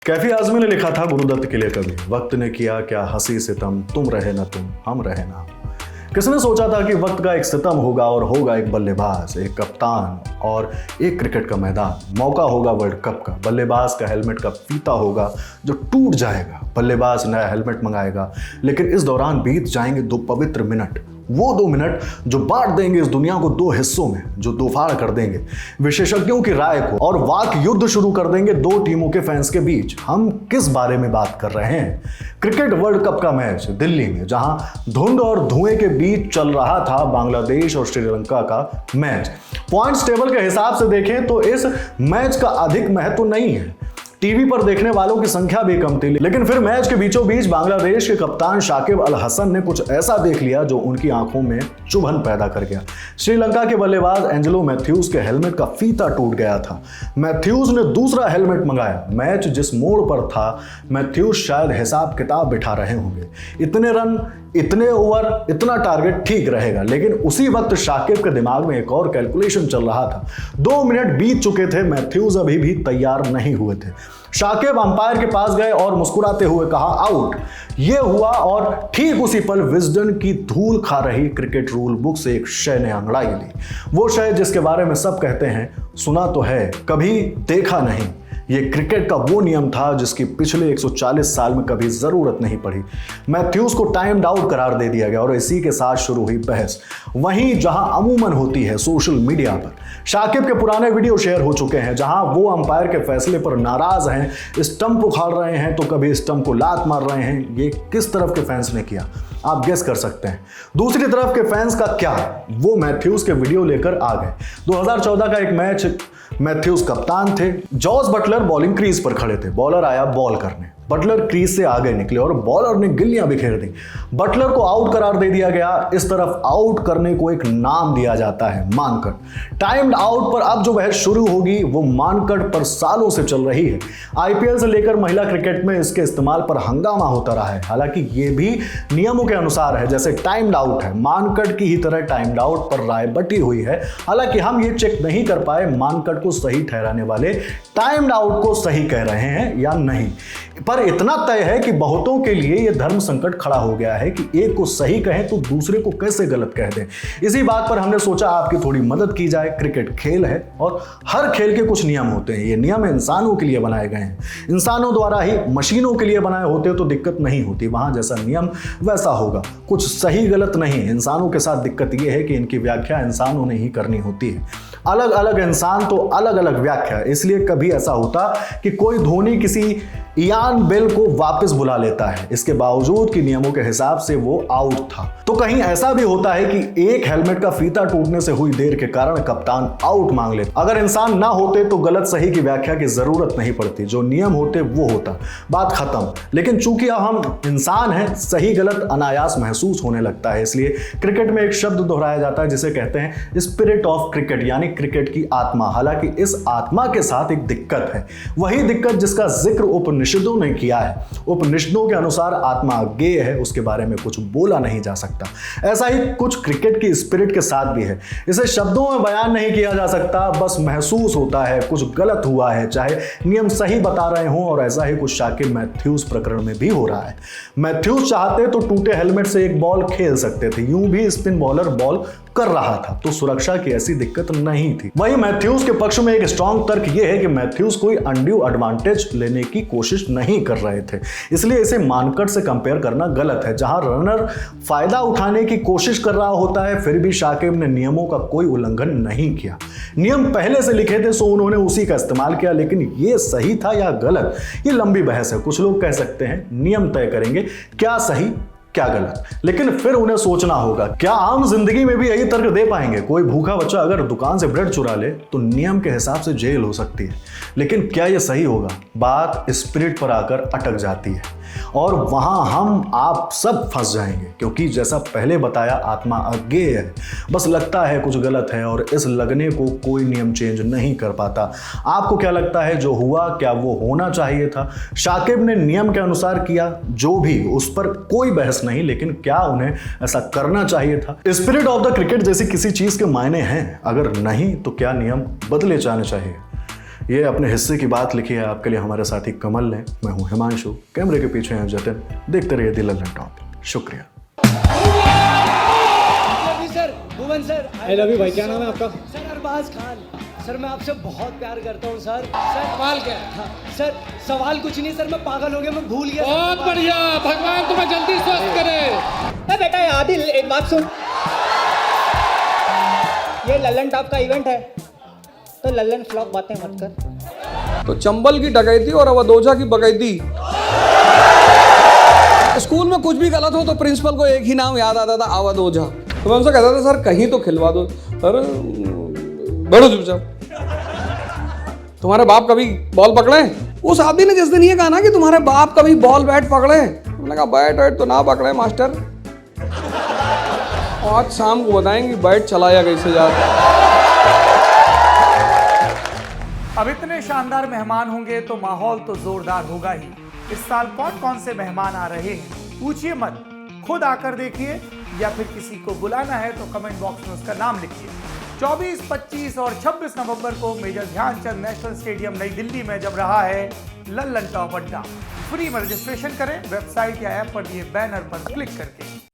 कैफी आजमी ने लिखा था गुरुदत्त के लिए कभी, वक्त ने किया क्या हंसी सितम, तुम रहे ना तुम, हम रहे ना हम। किसने सोचा था कि वक्त का एक सितम होगा और होगा एक बल्लेबाज, एक कप्तान और एक क्रिकेट का मैदान। मौका होगा वर्ल्ड कप का, बल्लेबाज का हेलमेट का फीता होगा जो टूट जाएगा, बल्लेबाज नया हेलमेट मंगाएगा, लेकिन इस दौरान बीत जाएंगे 2 पवित्र मिनट, वो 2 मिनट जो बांट देंगे इस दुनिया को 2 हिस्सों में, जो दोफाड़ कर देंगे विशेषज्ञों की राय को और वाक युद्ध शुरू कर देंगे 2 टीमों के फैंस के बीच। हम किस बारे में बात कर रहे हैं? क्रिकेट वर्ल्ड कप का मैच दिल्ली में, जहां धुंध और धुएं के बीच चल रहा था बांग्लादेश और श्रीलंका का मैच। पॉइंट्स टेबल के हिसाब से देखें तो इस मैच का अधिक महत्व नहीं है, टीवी पर देखने वालों की संख्या भी कम थी, लेकिन फिर मैच के बीचों बीच बांग्लादेश के कप्तान शाकिब अल हसन ने कुछ ऐसा देख लिया जो उनकी आंखों में चुभन पैदा कर गया। श्रीलंका के बल्लेबाज एंजेलो मैथ्यूज के हेलमेट का फीता टूट गया था। मैथ्यूज ने दूसरा हेलमेट मंगाया। मैच जिस मोड़ पर था, मैथ्यूज शायद हिसाब किताब बिठा रहे होंगे, इतने रन, इतने ओवर, इतना टारगेट ठीक रहेगा, लेकिन उसी वक्त शाकिब के दिमाग में एक और कैलकुलेशन चल रहा था। 2 मिनट बीत चुके थे, मैथ्यूज अभी भी तैयार नहीं हुए थे। शाकिब अंपायर के पास गए और मुस्कुराते हुए कहा आउट। यह हुआ और ठीक उसी पल विजडन की धूल खा रही क्रिकेट रूल बुक से एक शय ने अंगड़ाई ली, वो शय जिसके बारे में सब कहते हैं सुना तो है, कभी देखा नहीं। ये क्रिकेट का वो नियम था जिसकी पिछले 140 साल में कभी जरूरत नहीं पड़ी। मैथ्यूज को टाइम्ड आउट करार दे दिया गया और इसी के साथ शुरू हुई बहस, वहीं जहां अमूमन होती है सोशल मीडिया पर। शाकिब के पुराने वीडियो शेयर हो चुके हैं जहां वो अंपायर के फैसले पर नाराज हैं, स्टंप उखाड़ रहे हैं तो कभी स्टंप को लात मार रहे हैं। ये किस तरफ के फैंस ने किया, आप गेस कर सकते हैं। दूसरी तरफ के फैंस का क्या, वो मैथ्यूज के वीडियो लेकर आ गए। 2014 का एक मैच, मैथ्यूज कप्तान थे, जॉस बटलर बॉलिंग क्रीज पर खड़े थे, बॉलर आया बॉल करने, बटलर क्रीज से आगे निकले और बॉलर ने गिल्लियां बिखेर दी। बटलर को आउट करार दे दिया गया। इस तरफ आउट करने को एक नाम दिया जाता है, मानकट। टाइम्ड आउट पर अब जो बहस शुरू होगी वो मानकट पर सालों से चल रही है। आईपीएल से लेकर महिला क्रिकेट में इसके इस्तेमाल पर हंगामा होता रहा है। हालांकि ये भी नियमों के अनुसार है, जैसे टाइम्ड आउट है, मानकट की ही तरह टाइम्ड आउट पर राय बटी हुई है। हालांकि हम ये चेक नहीं कर पाए मानकट को सही ठहराने वाले टाइम्ड आउट को सही कह रहे हैं या नहीं, पर इतना तय है कि बहुतों के लिए यह धर्म संकट खड़ा हो गया है कि एक को सही कहें तो दूसरे को कैसे गलत कह दें। इसी बात पर हमने सोचा आपकी थोड़ी मदद की जाए। क्रिकेट खेल है और हर खेल के कुछ नियम होते हैं। ये नियम इंसानों के लिए बनाए गए हैं, इंसानों द्वारा ही मशीनों के लिए बनाए होते तो दिक्कत नहीं होती, वहां जैसा नियम वैसा होगा, कुछ सही गलत नहीं। इंसानों के साथ दिक्कत यह है कि इनकी व्याख्या इंसानों ने ही करनी होती है, अलग अलग इंसान तो अलग अलग व्याख्या। इसलिए कभी ऐसा होता कि कोई धोनी किसी इयान बेल को वापस बुला लेता है, इसके बावजूद कि नियमों के हिसाब से वो आउट था। तो कहीं ऐसा भी होता है कि एक हेलमेट का फीता टूटने से हुई देर के कारण कप्तान आउट मांग लेता। अगर इंसान ना होते तो गलत सही की व्याख्या की जरूरत नहीं पड़ती, जो नियम होते वो होता, बात खत्म। लेकिन चूंकि अब हम इंसान हैं, सही गलत अनायास महसूस होने लगता है। इसलिए क्रिकेट में एक शब्द दोहराया जाता है जिसे कहते हैं स्पिरिट ऑफ क्रिकेट, यानी क्रिकेट की आत्मा। हालांकि इस आत्मा के साथ एक दिक्कत है, वही दिक्कत जिसका जिक्र उपनिषदों ने किया है। उपनिषदों के अनुसार आत्मा अज्ञेय है, उसके बारे में कुछ बोला नहीं जा सकता। ऐसा ही कुछ क्रिकेट की स्पिरिट के साथ भी है, इसे शब्दों में बयान नहीं किया जा सकता, बस महसूस होता है कुछ गलत हुआ है, चाहे नियम सही बता रहे हों। और ऐसा ही कुछ शाकिब मैथ्यूज प्रकरण में भी हो रहा है। मैथ्यूज चाहते तो टूटे हेलमेट से एक बॉल खेल सकते थे, यूं भी स्पिन बॉलर बॉल कर रहा था तो सुरक्षा की ऐसी दिक्कत नहीं थी। वहीं मैथ्यूज के पक्ष में एक स्ट्रॉन्ग तर्क यह है कि मैथ्यूज कोई अनड्यू एडवांटेज लेने की कोशिश नहीं कर रहे थे, इसलिए इसे मानकट से कंपेयर करना गलत है, जहां रनर फायदा उठाने की कोशिश कर रहा होता है। फिर भी शाकिब ने नियमों का कोई उल्लंघन नहीं किया, नियम पहले से लिखे थे सो उन्होंने उसी का इस्तेमाल किया। लेकिन यह सही था या गलत, ये लंबी बहस है। कुछ लोग कह सकते हैं नियम तय करेंगे क्या सही क्या गलत, लेकिन फिर उन्हें सोचना होगा क्या आम जिंदगी में भी यही तर्क दे पाएंगे। कोई भूखा बच्चा अगर दुकान से ब्रेड चुरा ले तो नियम के हिसाब से जेल हो सकती है, लेकिन क्या यह सही होगा? बात स्पिरिट पर आकर अटक जाती है और वहां हम आप सब फंस जाएंगे, क्योंकि जैसा पहले बताया आत्मा अज्ञेय है, बस लगता है कुछ गलत है और इस लगने को कोई नियम चेंज नहीं कर पाता। आपको क्या लगता है जो हुआ क्या वो होना चाहिए था? शाकिब ने नियम के अनुसार किया, जो भी, उस पर कोई बहस नहीं, लेकिन क्या उन्हें ऐसा करना चाहिए था? स्पिरिट ऑफ द क्रिकेट जैसी किसी चीज के मायने हैं? अगर नहीं तो क्या नियम बदले जाने चाहिए? ये अपने हिस्से की बात लिखी है आपके लिए हमारे साथी कमल ने। मैं हूं हिमांशु, कैमरे के पीछे हैं जतिन। देखते रहिए द लल्लन टॉप। शुक्रिया। Sir Bhuvan sir, I love you भाई। क्या नाम है आपका? सर अरबाज खान। सर मैं आपसे बहुत प्यार करता हूँ सर। सवाल क्या है? हाँ, सर सवाल कुछ नहीं सर, मैं पागल हो गया, मैं भूल गया। बहुत बढ़िया, भगवान तुम्हें जल्दी स्वस्थ करे। बेटा आदिल, एक बात सुन, ये लल्लन टॉप का इवेंट है तो लल्लन फ्लॉप बातें मत कर। तो चंबल की डकैती और अवधोजा की बकैती। स्कूल में कुछ भी गलत हो तो प्रिंसिपल को एक ही नाम याद आता था, अवधोजा। तो मैं उनसे कहता था सर कहीं तो खिलवा दो। सर बैठो चुपचाप। तुम्हारे बाप कभी बॉल पकड़े? उस आदमी ने जिस दिन ये कहा ना कि तुम्हारे बाप कभी बॉल बैट पकड़े, मैंने कहा बैट वैट तो ना पकड़े मास्टर, आज शाम को बताएंगे बैट चलाया कैसे जाता। अब इतने शानदार मेहमान होंगे तो माहौल तो जोरदार होगा ही। इस साल कौन कौन से मेहमान आ रहे हैं पूछिए मत, खुद आकर देखिए, या फिर किसी को बुलाना है तो कमेंट बॉक्स में उसका नाम लिखिए। 24, 25 और 26 नवंबर को मेजर ध्यानचंद नेशनल स्टेडियम नई दिल्ली में जब रहा है लल्लन टॉप अड्डा। फ्री में रजिस्ट्रेशन करें वेबसाइट या ऐप पर दिए बैनर पर क्लिक करके।